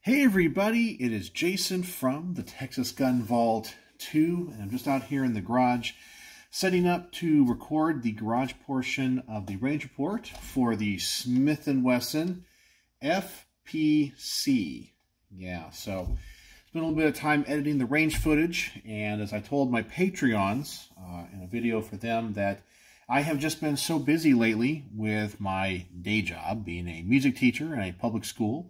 Hey everybody, it is Jason from the Texas Gun Vault 2, and I'm just out here in the garage setting up to record the garage portion of the range report for the Smith & Wesson FPC. Yeah, so spent a little bit of time editing the range footage, and as I told my Patreons in a video for them, that I have just been so busy lately with my day job, being a music teacher in a public school,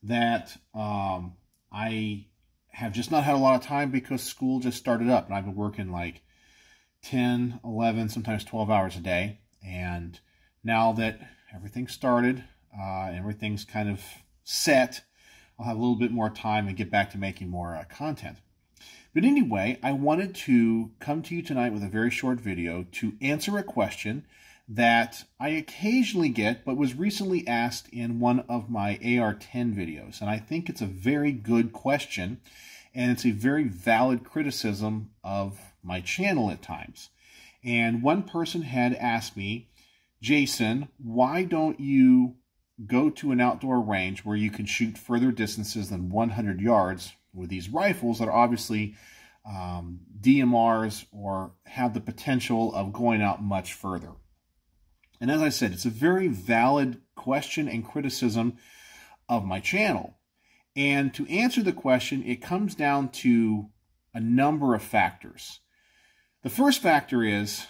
that I have just not had a lot of time because school just started up, and I've been working like 10, 11, sometimes 12 hours a day. And now that everything's started, everything's kind of set, I'll have a little bit more time and get back to making more content. But anyway, I wanted to come to you tonight with a very short video to answer a question that I occasionally get, but was recently asked in one of my AR-10 videos. And I think it's a very good question, and it's a very valid criticism of my channel at times. And one person had asked me, Jason, why don't you go to an outdoor range where you can shoot further distances than 100 yards with these rifles that are obviously DMRs or have the potential of going out much further? And as I said, it's a very valid question and criticism of my channel. And to answer the question, it comes down to a number of factors. The first factor is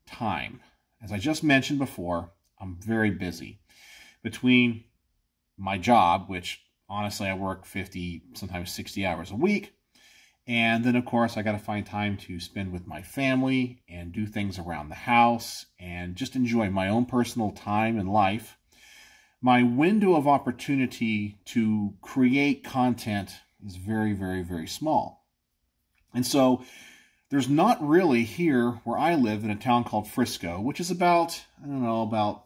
time. As I just mentioned before, I'm very busy. Between my job, which honestly I work 50, sometimes 60 hours a week, and then, of course, I got to find time to spend with my family and do things around the house and just enjoy my own personal time and life. My window of opportunity to create content is very, very, very small. And so there's not really here where I live in a town called Frisco, which is about, I don't know, about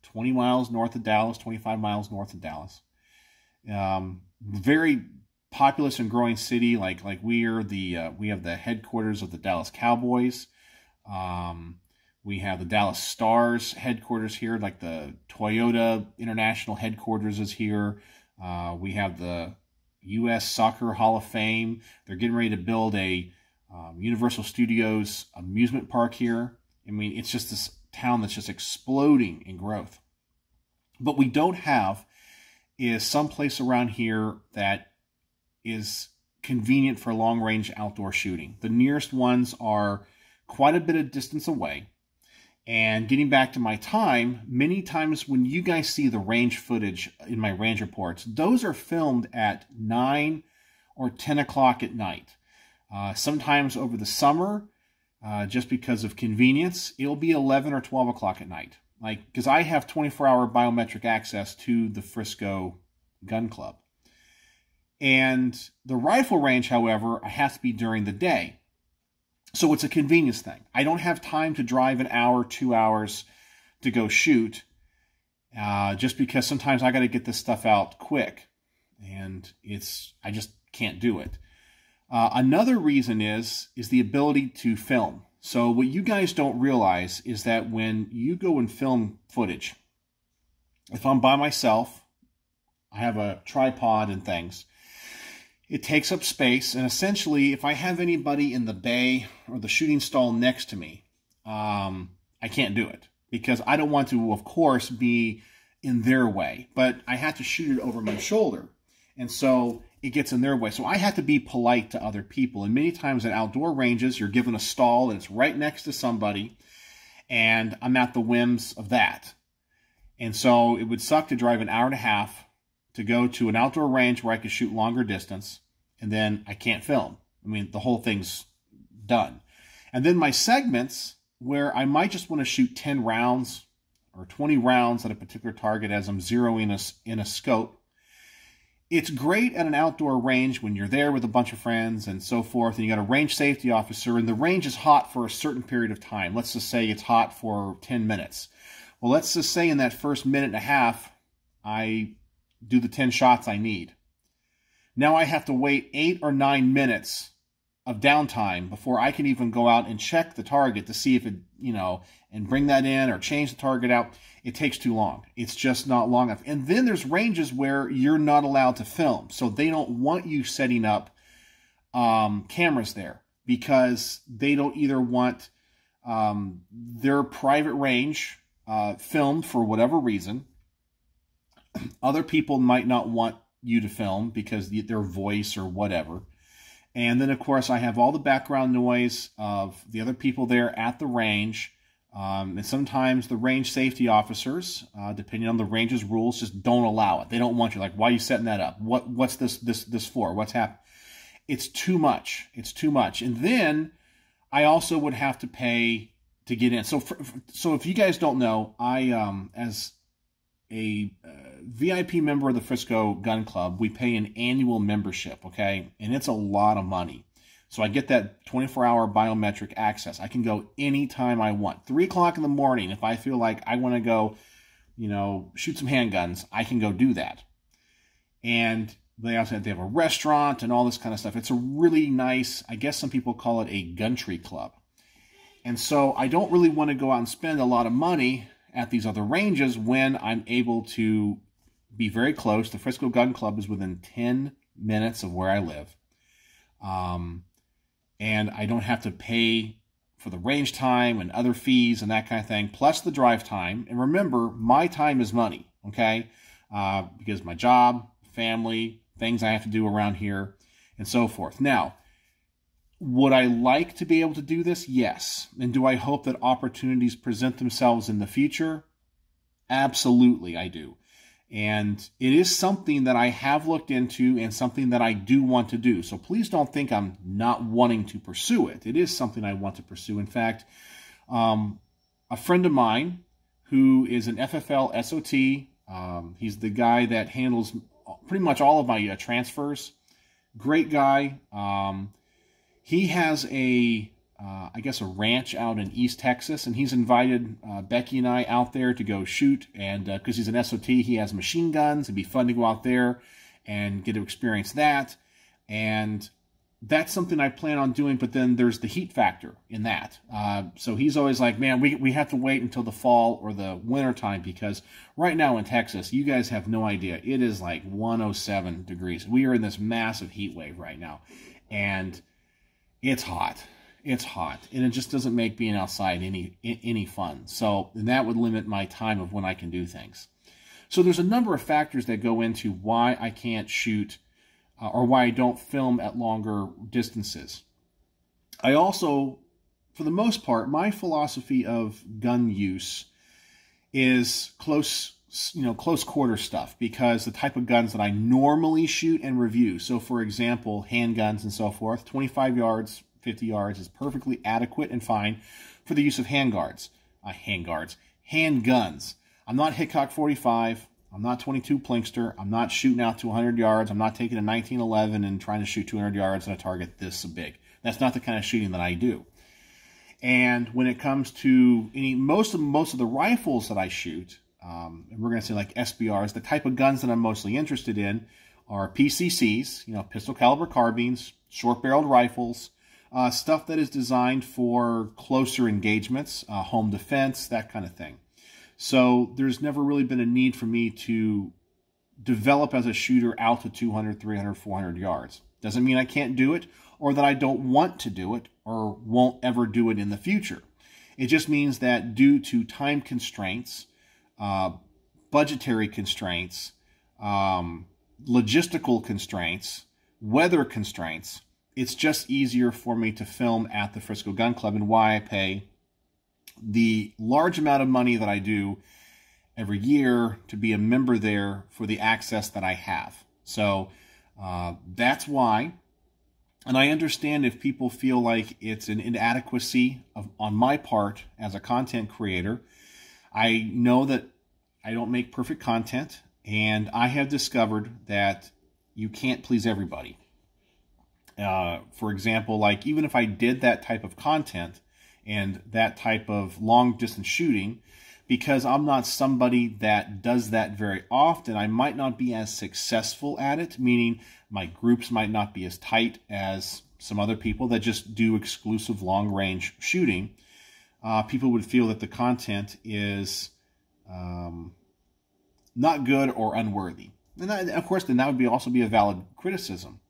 20 miles north of Dallas, 25 miles north of Dallas. Very populous and growing city. Like we have the headquarters of the Dallas Cowboys. We have the Dallas Stars headquarters here, like the Toyota International headquarters is here. We have the U.S. Soccer Hall of Fame. They're getting ready to build a Universal Studios amusement park here. I mean, it's just this town that's just exploding in growth. But we don't have is someplace around here that is convenient for long-range outdoor shooting. The nearest ones are quite a bit of distance away. And getting back to my time, many times when you guys see the range footage in my range reports, those are filmed at 9 or 10 o'clock at night. Sometimes over the summer, just because of convenience, it'll be 11 or 12 o'clock at night. Like, because I have 24-hour biometric access to the Frisco Gun Club. And the rifle range, however, I have to be during the day. So it's a convenience thing. I don't have time to drive an hour, 2 hours to go shoot, just because sometimes I got to get this stuff out quick. And I just can't do it. Another reason is the ability to film. So what you guys don't realize is that when you go and film footage, if I'm by myself, I have a tripod and things, it takes up space, and essentially, if I have anybody in the bay or the shooting stall next to me, I can't do it because I don't want to, of course, be in their way, but I have to shoot it over my shoulder, and so it gets in their way. So I have to be polite to other people, and many times in outdoor ranges, you're given a stall, and it's right next to somebody, and I'm at the whims of that. And so it would suck to drive an hour and a half to go to an outdoor range where I could shoot longer distance, and then I can't film. I mean, the whole thing's done. And then my segments, where I might just want to shoot 10 rounds or 20 rounds at a particular target as I'm zeroing in a scope. It's great at an outdoor range when you're there with a bunch of friends and so forth, and you got a range safety officer, and the range is hot for a certain period of time. Let's just say it's hot for 10 minutes. Well, let's just say in that first minute and a half, I do the 10 shots I need. Now I have to wait 8 or 9 minutes of downtime before I can even go out and check the target to see if it, and bring that in or change the target out. It takes too long. It's just not long enough. And then there's ranges where you're not allowed to film. So they don't want you setting up cameras there because they don't either want their private range filmed for whatever reason. Other people might not want you to film because their voice or whatever. And then, of course, I have all the background noise of the other people there at the range. And sometimes the range safety officers, depending on the range's rules, just don't allow it. They don't want you. Like, why are you setting that up? What's this for? What's happening? It's too much. It's too much. And then I also would have to pay to get in. So if you guys don't know, I, as a VIP member of the Frisco Gun Club, we pay an annual membership, okay? And it's a lot of money. So I get that 24-hour biometric access. I can go anytime I want. 3 o'clock in the morning, if I feel like I want to go, shoot some handguns, I can go do that. And they also have a restaurant and all this kind of stuff. It's a really nice, I guess some people call it a country club. And so I don't really want to go out and spend a lot of money at these other ranges when I'm able to be very close. The Frisco Gun Club is within 10 minutes of where I live. And I don't have to pay for the range time and other fees and that kind of thing, plus the drive time. And remember, my time is money, okay? Because my job, family, things I have to do around here, and so forth. Now, would I like to be able to do this? Yes. And do I hope that opportunities present themselves in the future? Absolutely, I do. And it is something that I have looked into and something that I do want to do. So please don't think I'm not wanting to pursue it. It is something I want to pursue. In fact, a friend of mine who is an FFL SOT, he's the guy that handles pretty much all of my transfers. Great guy. He has I guess a ranch out in East Texas, and he's invited Becky and I out there to go shoot, and because he's an SOT, he has machine guns. It'd be fun to go out there and get to experience that, and that's something I plan on doing, but then there's the heat factor in that. So he's always like, man, we have to wait until the fall or the winter time, because right now in Texas, you guys have no idea. It is like 107 degrees. We are in this massive heat wave right now, and it's hot. It's hot, and it just doesn't make being outside any fun. So and that would limit my time of when I can do things. So there's a number of factors that go into why I can't shoot or why I don't film at longer distances. I also, for the most part, my philosophy of gun use is close quarter stuff, because the type of guns that I normally shoot and review. So for example, handguns and so forth, 25 yards, 50 yards is perfectly adequate and fine for the use of handguns. I'm not Hickok 45. I'm not 22 Plinkster. I'm not shooting out to 100 yards. I'm not taking a 1911 and trying to shoot 200 yards on a target this big. That's not the kind of shooting that I do. And when it comes to most of the rifles that I shoot, and we're going to say like SBRs, the type of guns that I'm mostly interested in are PCCs, pistol caliber carbines, short-barreled rifles, stuff that is designed for closer engagements, home defense, that kind of thing. So there's never really been a need for me to develop as a shooter out to 200, 300, 400 yards. Doesn't mean I can't do it, or that I don't want to do it, or won't ever do it in the future. It just means that due to time constraints, budgetary constraints, logistical constraints, weather constraints, it's just easier for me to film at the Frisco Gun Club, and why I pay the large amount of money that I do every year to be a member there for the access that I have. So that's why. And I understand if people feel like it's an inadequacy on my part as a content creator. I know that I don't make perfect content, and I have discovered that you can't please everybody. For example, like even if I did that type of content and that type of long distance shooting, because I'm not somebody that does that very often, I might not be as successful at it, meaning my groups might not be as tight as some other people that just do exclusive long-range shooting. People would feel that the content is not good or unworthy. And that, of course, then that would also be a valid criticism.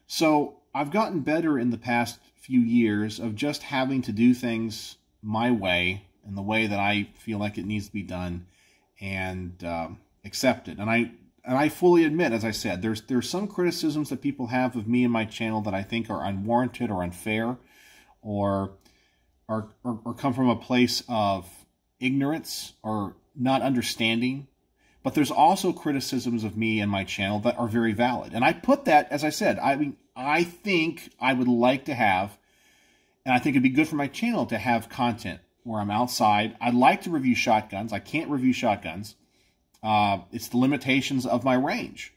So I've gotten better in the past few years of just having to do things my way, in the way that I feel like it needs to be done, and accept it. And I fully admit, as I said, there's some criticisms that people have of me and my channel that I think are unwarranted or unfair, or come from a place of ignorance or not understanding. But there's also criticisms of me and my channel that are very valid. And I put that, as I said, I mean, I think I would like to have, and I think it'd be good for my channel to have content where I'm outside. I'd like to review shotguns. I can't review shotguns. It's the limitations of my range.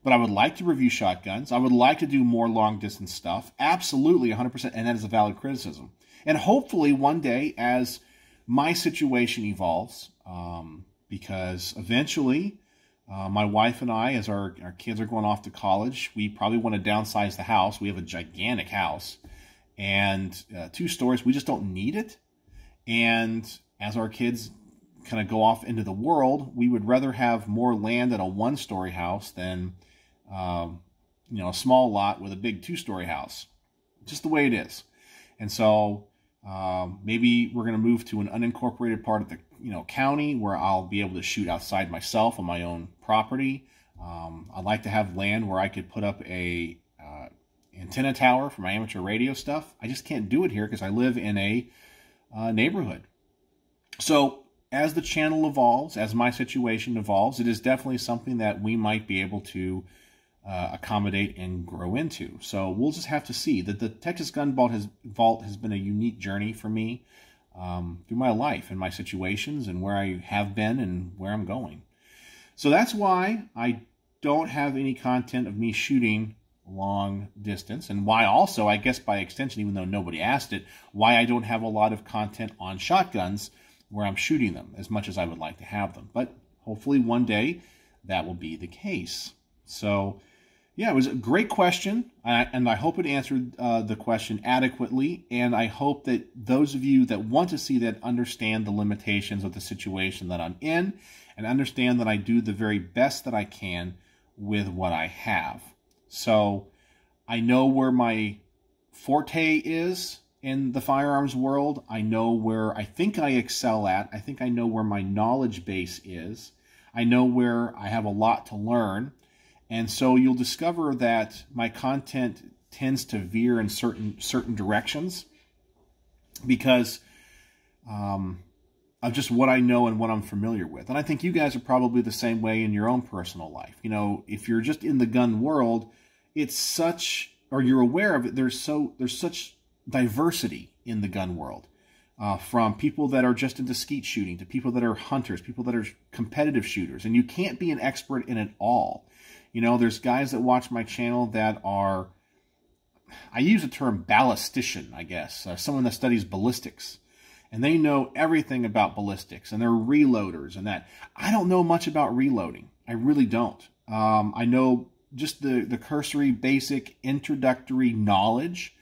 But I would like to review shotguns. I would like to do more long-distance stuff. Absolutely, 100%, and that is a valid criticism. And hopefully one day, as my situation evolves, because eventually my wife and I, as our kids are going off to college, we probably want to downsize the house. We have a gigantic house and 2 stories. We just don't need it. And as our kids kind of go off into the world, we would rather have more land in a 1-story house than a small lot with a big 2-story house. Just the way it is. And so maybe we're going to move to an unincorporated part of the county where I'll be able to shoot outside myself on my own property. I'd like to have land where I could put up a antenna tower for my amateur radio stuff. I just can't do it here because I live in a neighborhood. So as the channel evolves, as my situation evolves, it is definitely something that we might be able to accommodate and grow into. So we'll just have to see. That the Texas Gun Vault has been a unique journey for me through my life and my situations and where I have been and where I'm going. So that's why I don't have any content of me shooting long distance, and why also, I guess by extension, even though nobody asked it, why I don't have a lot of content on shotguns where I'm shooting them as much as I would like to have them. But hopefully one day that will be the case. So yeah, it was a great question, and I hope it answered the question adequately, and I hope that those of you that want to see that understand the limitations of the situation that I'm in, and understand that I do the very best that I can with what I have. So I know where my forte is in the firearms world. I know where I think I excel at. I think I know where my knowledge base is. I know where I have a lot to learn. And so you'll discover that my content tends to veer in certain directions because of just what I know and what I'm familiar with. And I think you guys are probably the same way in your own personal life. If you're just in the gun world, it's such, or you're aware of it, there's such diversity in the gun world. From people that are just into skeet shooting to people that are hunters, people that are competitive shooters. And you can't be an expert in it all. There's guys that watch my channel that are, I use the term ballistician, I guess, someone that studies ballistics. And they know everything about ballistics, and they're reloaders and that. I don't know much about reloading. I really don't. I know just the cursory, basic, introductory knowledge.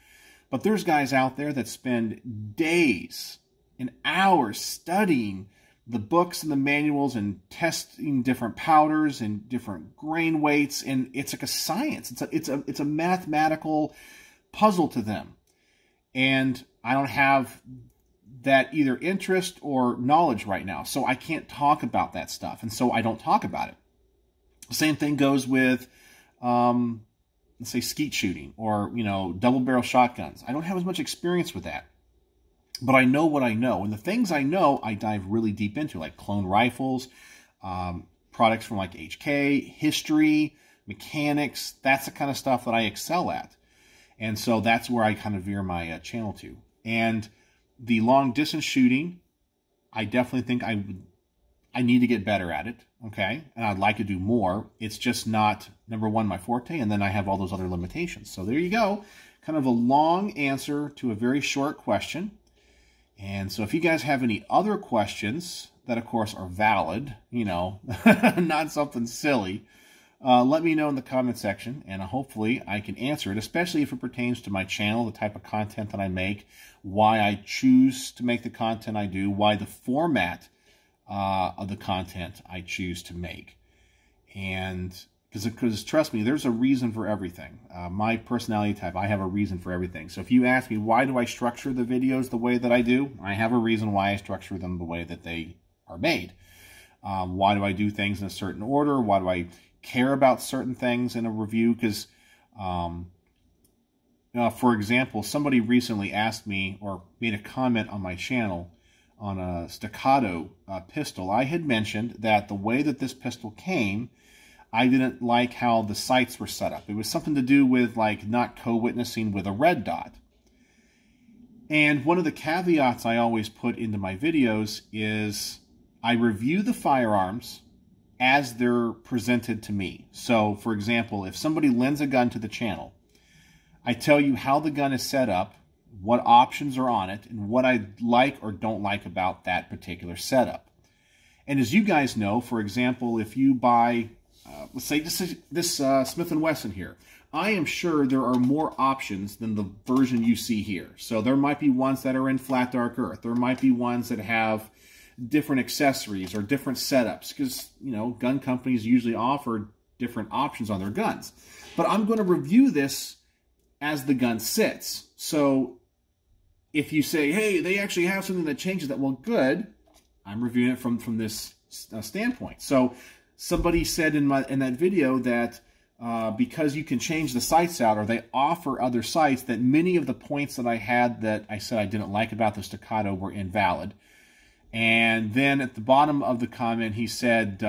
But there's guys out there that spend days and hours studying the books and the manuals and testing different powders and different grain weights, and it's like a science. It's a mathematical puzzle to them. And I don't have that either interest or knowledge right now, so I can't talk about that stuff, and so I don't talk about it. The same thing goes with let's say skeet shooting or, double barrel shotguns. I don't have as much experience with that, but I know what I know. And the things I know, I dive really deep into, like clone rifles, products from like HK, history, mechanics. That's the kind of stuff that I excel at. And so that's where I kind of veer my channel to. And the long distance shooting, I definitely think I need to get better at it, okay? And I'd like to do more. It's just not, number one, my forte, and then I have all those other limitations. So there you go. Kind of a long answer to a very short question. And so if you guys have any other questions that, of course, are valid, you know, not something silly, let me know in the comment section, and hopefully I can answer it, especially if it pertains to my channel, the type of content that I make, why I choose to make the content I do, why the format of the content I choose to make. And because trust me, there's a reason for everything. My personality type, I have a reason for everything. So if you ask me, why do I structure the videos the way that I do? I have a reason why I structure them the way that they are made. Why do I do things in a certain order? Why do I care about certain things in a review? Because, for example, somebody recently asked me or made a comment on my channel on a staccato pistol. I had mentioned that the way that this pistol came, I didn't like how the sights were set up. It was something to do with like not co-witnessing with a red dot. And one of the caveats I always put into my videos is I review the firearms as they're presented to me. So, for example, if somebody lends a gun to the channel, I tell you how the gun is set up, what options are on it, and what I like or don't like about that particular setup. And as you guys know, for example, if you buy, let's say this Smith & Wesson here, I am sure there are more options than the version you see here. So there might be ones that are in flat dark earth. There might be ones that have different accessories or different setups, because, you know, gun companies usually offer different options on their guns. But I'm going to review this as the gun sits. So if you say, hey, they actually have something that changes that, well, good. I'm reviewing it from this standpoint. So somebody said in that video that because you can change the sights out, or they offer other sights, that many of the points that I had that I said I didn't like about the staccato were invalid. And then at the bottom of the comment, he said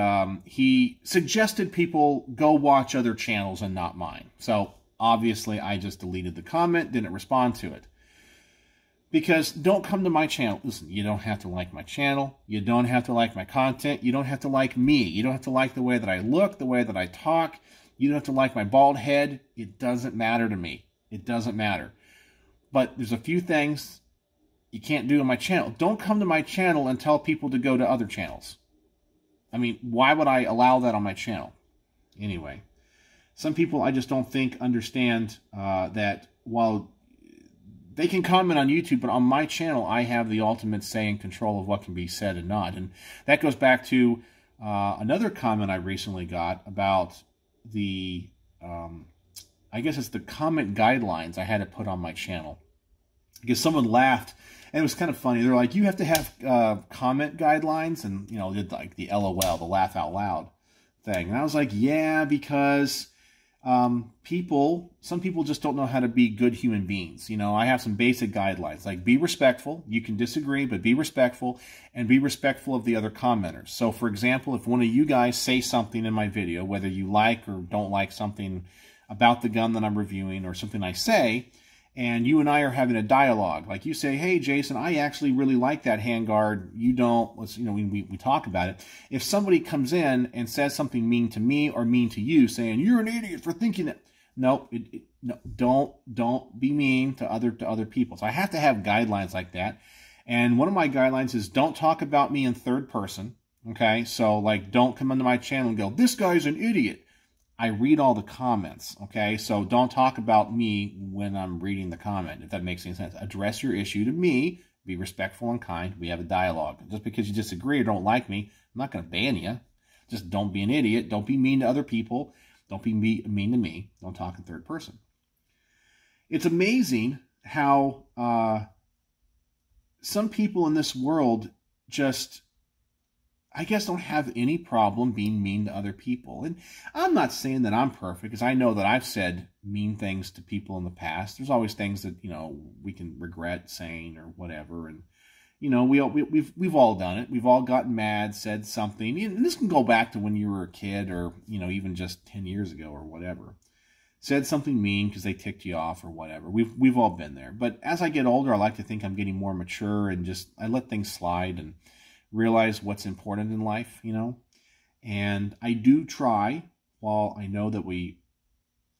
he suggested people go watch other channels and not mine. So obviously I just deleted the comment, didn't respond to it. Because don't come to my channel. Listen, you don't have to like my channel. You don't have to like my content. You don't have to like me. You don't have to like the way that I look, the way that I talk. You don't have to like my bald head. It doesn't matter to me. It doesn't matter. But there's a few things you can't do on my channel. Don't come to my channel and tell people to go to other channels. I mean, why would I allow that on my channel? Anyway, some people I just don't think understand that while they can comment on YouTube, but on my channel, I have the ultimate say and control of what can be said and not. And that goes back to another comment I recently got about the, I guess it's the comment guidelines I had to put on my channel. Because someone laughed, and it was kind of funny. They're like, you have to have comment guidelines, and, you know, did like the LOL, the laugh out loud thing. And I was like, yeah, because some people just don't know how to be good human beings. You know, I have some basic guidelines, like be respectful. You can disagree, but be respectful, and be respectful of the other commenters. So, for example, if one of you guys say something in my video, whether you like or don't like something about the gun that I'm reviewing or something I say, and you and I are having a dialogue, like you say, hey, Jason, I actually really like that handguard. You don't, let's, you know, we talk about it. If somebody comes in and says something mean to me or mean to you, saying, you're an idiot for thinking that, no, don't be mean to other people. So I have to have guidelines like that. And one of my guidelines is don't talk about me in third person. Okay. So like, don't come into my channel and go, this guy's an idiot. I read all the comments, okay? So don't talk about me when I'm reading the comment, if that makes any sense. Address your issue to me. Be respectful and kind. We have a dialogue. Just because you disagree or don't like me, I'm not going to ban you. Just don't be an idiot. Don't be mean to other people. Don't be mean to me. Don't talk in third person. It's amazing how some people in this world just, I guess, don't have any problem being mean to other people. And I'm not saying that I'm perfect, because I know that I've said mean things to people in the past. There's always things that, you know, we can regret saying or whatever. And, you know, we've all done it. We've all gotten mad, said something. And this can go back to when you were a kid, or, you know, even just 10 years ago or whatever. Said something mean because they ticked you off or whatever. We've all been there. But as I get older, I like to think I'm getting more mature, and just I let things slide and realize what's important in life, you know. And I do try, while I know that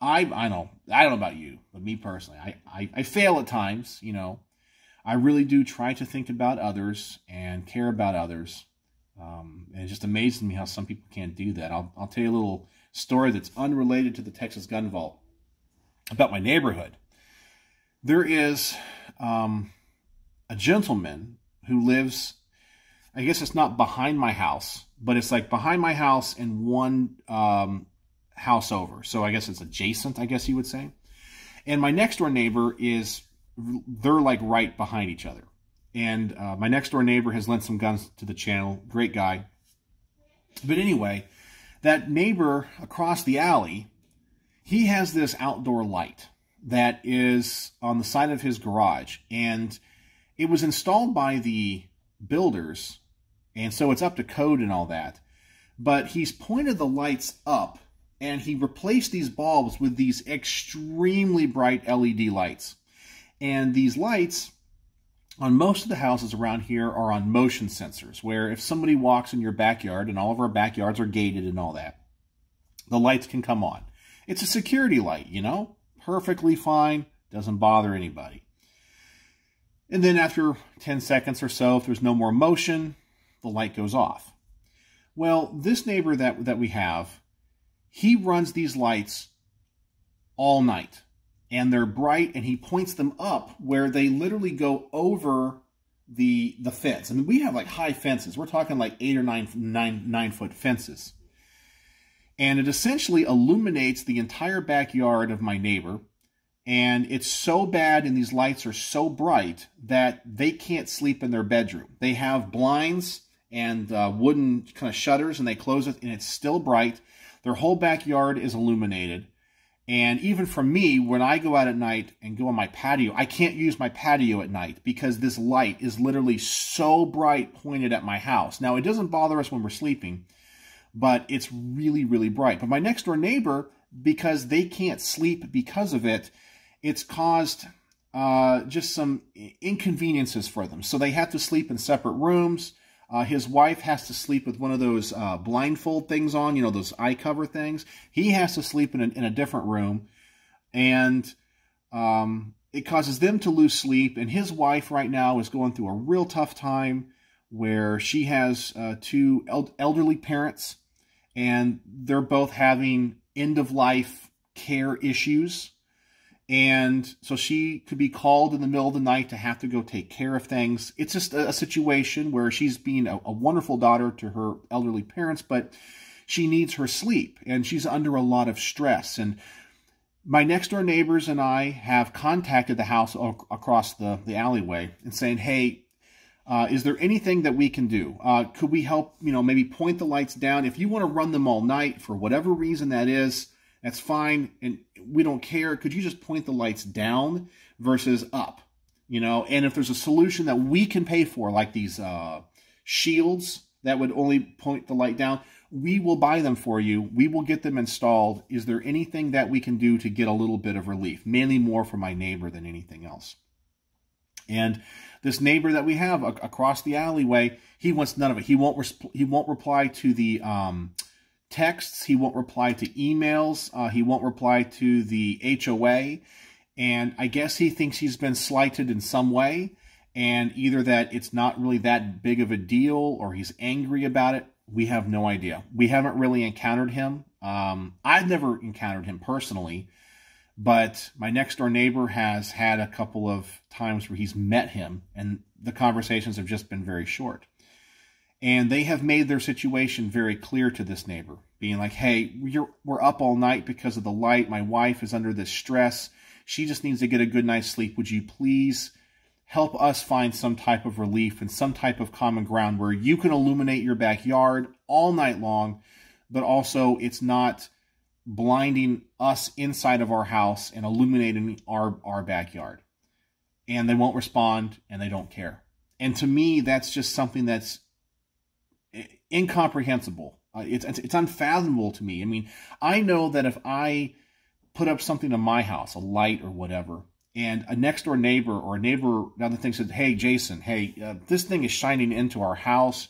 I don't know about you, but me personally, I fail at times, you know. I really do try to think about others and care about others. And it just amazes me how some people can't do that. I'll tell you a little story that's unrelated to the Texas Gun Vault about my neighborhood. There is a gentleman who lives, I guess it's not behind my house, but it's like behind my house and one house over. So I guess it's adjacent, I guess you would say. And my next door neighbor they're like right behind each other. And my next door neighbor has lent some guns to the channel. Great guy. But anyway, that neighbor across the alley, he has this outdoor light that is on the side of his garage. And it was installed by the builders, and so it's up to code and all that. But he's pointed the lights up, and he replaced these bulbs with these extremely bright LED lights. And these lights on most of the houses around here are on motion sensors, where if somebody walks in your backyard, and all of our backyards are gated and all that, the lights can come on. It's a security light, you know, perfectly fine, doesn't bother anybody. And then after 10 seconds or so, if there's no more motion, the light goes off. Well, this neighbor that we have, he runs these lights all night. And they're bright, and he points them up where they literally go over the fence. I mean, we have like high fences. We're talking like 8 or 9 foot fences. And it essentially illuminates the entire backyard of my neighbor. And it's so bad, and these lights are so bright that they can't sleep in their bedroom. They have blinds and wooden kind of shutters, and they close it, and it's still bright. Their whole backyard is illuminated. And even for me, when I go out at night and go on my patio, I can't use my patio at night because this light is literally so bright pointed at my house. Now, it doesn't bother us when we're sleeping, but it's really, really bright. But my next door neighbor, because they can't sleep because of it, it's caused just some inconveniences for them. So they have to sleep in separate rooms. His wife has to sleep with one of those blindfold things on, you know, those eye cover things. He has to sleep in a different room, and it causes them to lose sleep. And his wife right now is going through a real tough time where she has 2 elderly parents, and they're both having end-of-life care issues. And so she could be called in the middle of the night to have to go take care of things. It's just a situation where she's being a wonderful daughter to her elderly parents, but she needs her sleep, and she's under a lot of stress. And my next door neighbors and I have contacted the house across the alleyway and saying, hey, is there anything that we can do? Could we help, you know, maybe point the lights down? If you want to run them all night for whatever reason that is, that's fine, and we don't care. Could you just point the lights down versus up? You know, and if there's a solution that we can pay for, like these shields that would only point the light down, we will buy them for you. We will get them installed. Is there anything that we can do to get a little bit of relief? Mainly more for my neighbor than anything else. And this neighbor that we have across the alleyway, he wants none of it. He won't reply to the texts. He won't reply to emails. He won't reply to the HOA. And I guess he thinks he's been slighted in some way. And either that it's not really that big of a deal, or he's angry about it. We have no idea. We haven't really encountered him. I've never encountered him personally. But my next door neighbor has had a couple of times where he's met him. And the conversations have just been very short. And they have made their situation very clear to this neighbor, being like, hey, we're up all night because of the light. My wife is under this stress. She just needs to get a good night's sleep. Would you please help us find some type of relief and some type of common ground where you can illuminate your backyard all night long, but also it's not blinding us inside of our house and illuminating our backyard. And they won't respond, and they don't care. And to me, that's just something that's incomprehensible. It's unfathomable to me. I mean, I know that if I put up something in my house, a light or whatever, and a next door neighbor or a neighbor down the thing said, hey, Jason, hey, this thing is shining into our house.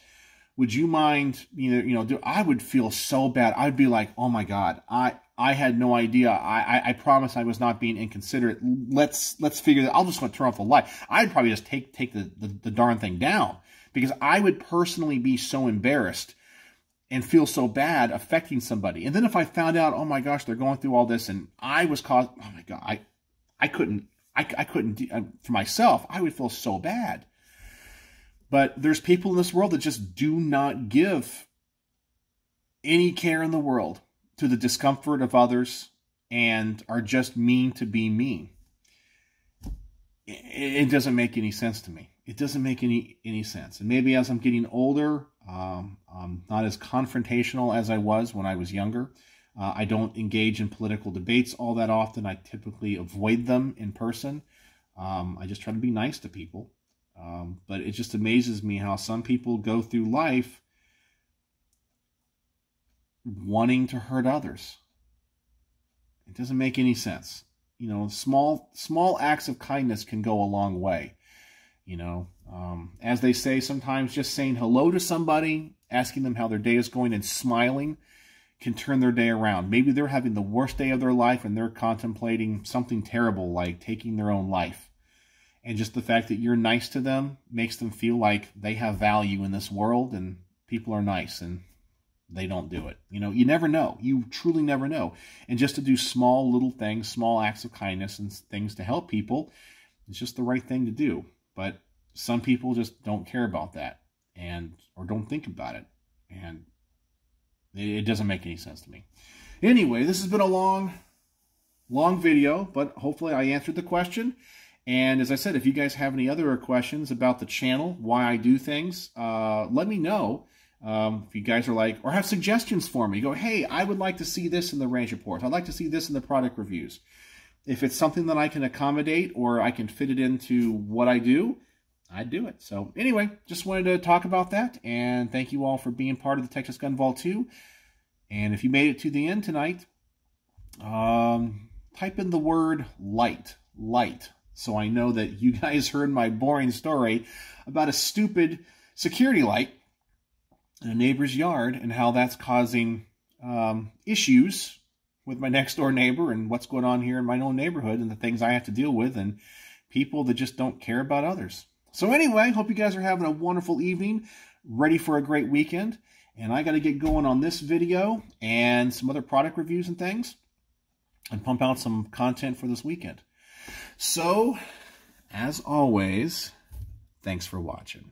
Would you mind, I would feel so bad. I'd be like, oh my God, I had no idea. I promise I was not being inconsiderate. Let's figure that. I'll just want to turn off the light. I'd probably just take the darn thing down, because I would personally be so embarrassed and feel so bad affecting somebody. And then if I found out, oh my gosh, they're going through all this and I was caused, oh my God, I couldn't, for myself, I would feel so bad. But there's people in this world that just do not give any care in the world to the discomfort of others and are just mean to be mean. It doesn't make any sense to me. It doesn't make any sense. And maybe as I'm getting older, I'm not as confrontational as I was when I was younger. I don't engage in political debates all that often. I typically avoid them in person. I just try to be nice to people. But it just amazes me how some people go through life wanting to hurt others. It doesn't make any sense. You know, small acts of kindness can go a long way. You know, as they say, sometimes just saying hello to somebody, asking them how their day is going and smiling can turn their day around. Maybe they're having the worst day of their life and they're contemplating something terrible like taking their own life. And just the fact that you're nice to them makes them feel like they have value in this world and people are nice and they don't do it. You know, you never know. You truly never know. And just to do small little things, small acts of kindness and things to help people, it's just the right thing to do. But some people just don't care about that or don't think about it. And it doesn't make any sense to me. Anyway, this has been a long video, but hopefully I answered the question. And as I said, if you guys have any other questions about the channel, why I do things, let me know. If you guys are like, or have suggestions for me, go, hey, I would like to see this in the range reports. I'd like to see this in the product reviews. If it's something that I can accommodate or I can fit it into what I do, I'd do it. So anyway, just wanted to talk about that. And thank you all for being part of the Texas Gun Vault 2. And if you made it to the end tonight, type in the word light, so I know that you guys heard my boring story about a stupid security light in a neighbor's yard and how that's causing issues with my next door neighbor and what's going on here in my own neighborhood and the things I have to deal with and people that just don't care about others. So anyway, hope you guys are having a wonderful evening, ready for a great weekend. And I got to get going on this video and some other product reviews and things and pump out some content for this weekend. So, as always, thanks for watching.